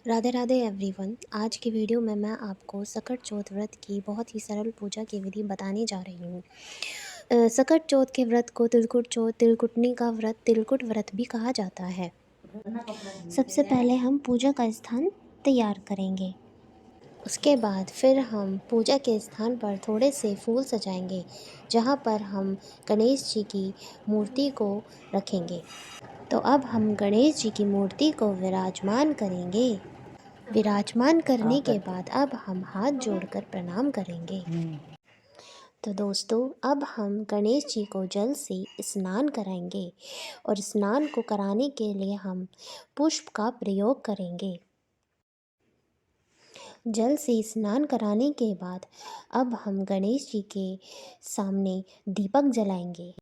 Radhe Radhe everyone. आज की video में मैं आपको सकट चौथ व्रत की बहुत ही सरल पूजा की विधि बताने जा रही हूँ। सकट चौथ के व्रत को तिलकुट चौथ, तिलकुटनी का व्रत, तिलकुट व्रत भी कहा जाता है। सबसे पहले हम पूजा का स्थान तैयार करेंगे। उसके बाद फिर हम पूजा के स्थान पर थोड़े से फूल सजाएंगे, जहाँ पर हम गणेश जी की मूर्ति को रखेंगे। तो अब हम गणेश जी की मूर्ति को विराजमान करेंगे। विराजमान करने के बाद अब हम हाथ जोड़कर प्रणाम करेंगे। तो दोस्तों, अब हम गणेश जी को जल से स्नान कराएंगे और स्नान को कराने के लिए हम पुष्प का प्रयोग करेंगे। जल से स्नान कराने के बाद अब हम गणेश जी के सामने दीपक जलाएंगे।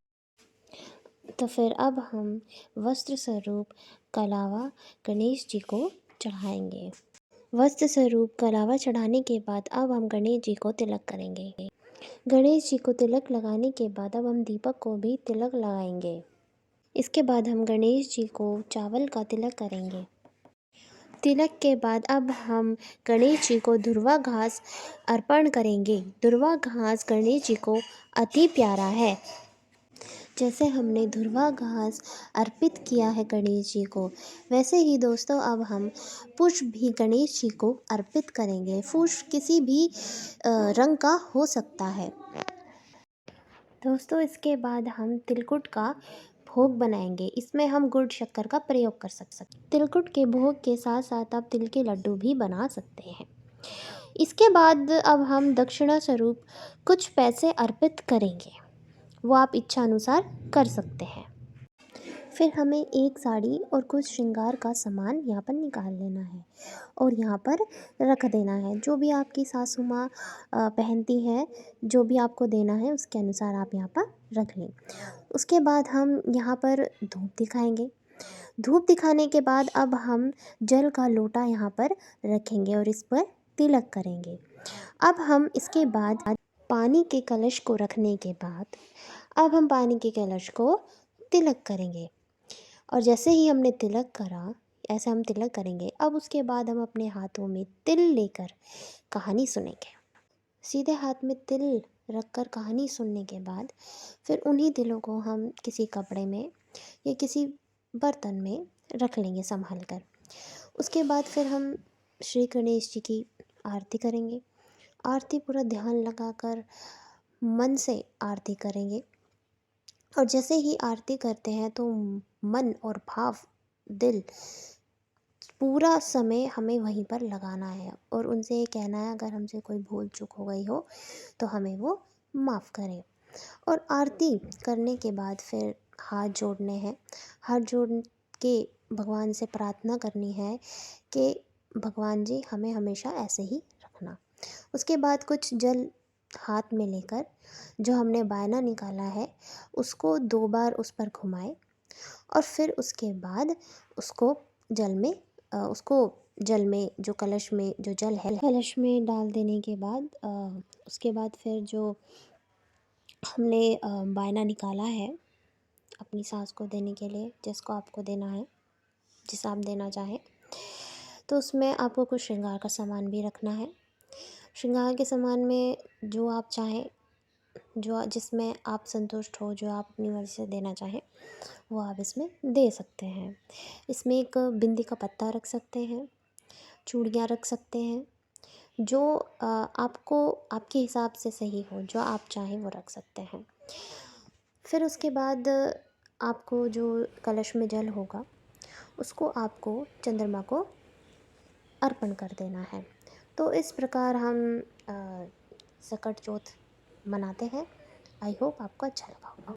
तो फिर अब हम वस्त्र स्वरूप कलावा गणेश जी को चढ़ाएंगे। वस्त्र स्वरूप कलावा चढ़ाने के बाद अब हम गणेश जी को तिलक करेंगे। गणेश जी को तिलक लगाने के बाद अब हम दीपक को भी तिलक लगाएंगे। इसके बाद हम गणेश जी को चावल का तिलक करेंगे। तिलक के बाद अब हम गणेश जी को दुर्वा घास अर्पण करेंगे। दुर्वा घास गणेश जी को अति प्यारा है। जैसे हमने दुर्वा घास अर्पित किया है गणेश जी को, वैसे ही दोस्तों अब हम पुष्प भी गणेश जी को अर्पित करेंगे। पुष्प किसी भी रंग का हो सकता है। दोस्तों, इसके बाद हम तिलकुट का भोग बनाएंगे। इसमें हम गुड़ शक्कर का प्रयोग कर सकते हैं। तिलकुट के भोग के साथ साथ आप तिल के लड्डू भी बना सकते हैं। इसके बाद अब हम दक्षिणा स्वरूप कुछ पैसे अर्पित करेंगे। वो आप इच्छा अनुसार कर सकते हैं। फिर हमें एक साड़ी और कुछ श्रृंगार का सामान यहाँ पर निकाल लेना है और यहाँ पर रख देना है। जो भी आपकी सासू माँ पहनती है, जो भी आपको देना है उसके अनुसार आप यहाँ पर रख लें। उसके बाद हम यहाँ पर धूप दिखाएंगे। धूप दिखाने के बाद अब हम जल का लोटा यहाँ पर रखेंगे और इस पर तिलक करेंगे। अब हम इसके बाद पानी के कलश को रखने के बाद अब हम पानी के कलश को तिलक करेंगे और जैसे ही हमने तिलक करा, ऐसे हम तिलक करेंगे। अब उसके बाद हम अपने हाथों में तिल लेकर कहानी सुनेंगे। सीधे हाथ में तिल रखकर कहानी सुनने के बाद फिर उन्हीं तिलों को हम किसी कपड़े में या किसी बर्तन में रख लेंगे संभाल कर। उसके बाद फिर हम श्री गणेश जी की आरती करेंगे। आरती पूरा ध्यान लगाकर मन से आरती करेंगे और जैसे ही आरती करते हैं तो मन और भाव, दिल, पूरा समय हमें वहीं पर लगाना है और उनसे ये कहना है अगर हमसे कोई भूल चूक हो गई हो तो हमें वो माफ़ करें। और आरती करने के बाद फिर हाथ जोड़ने हैं। हाथ जोड़ के भगवान से प्रार्थना करनी है कि भगवान जी हमें हमेशा ऐसे ही रखना। उसके बाद कुछ जल हाथ में लेकर जो हमने बायना निकाला है उसको 2 बार उस पर घुमाएं और फिर उसके बाद उसको जल में उसको जल में जो कलश में जो जल है कलश में डाल देने के बाद उसके बाद फिर जो हमने बायना निकाला है अपनी सास को देने के लिए, जिसको आपको देना है, जिसे आप देना चाहें, तो उसमें आपको कुछ श्रृंगार का सामान भी रखना है। श्रृंगार के सामान में जो आप चाहें, जो जिसमें आप संतुष्ट हो, जो आप अपनी मर्ज़ी से देना चाहें वो आप इसमें दे सकते हैं। इसमें एक बिंदी का पत्ता रख सकते हैं, चूड़ियाँ रख सकते हैं, जो आपको आपके हिसाब से सही हो, जो आप चाहें वो रख सकते हैं। फिर उसके बाद आपको जो कलश में जल होगा उसको आपको चंद्रमा को अर्पण कर देना है। तो इस प्रकार हम सकट चौथ मनाते हैं। आई होप आपको अच्छा लगा होगा।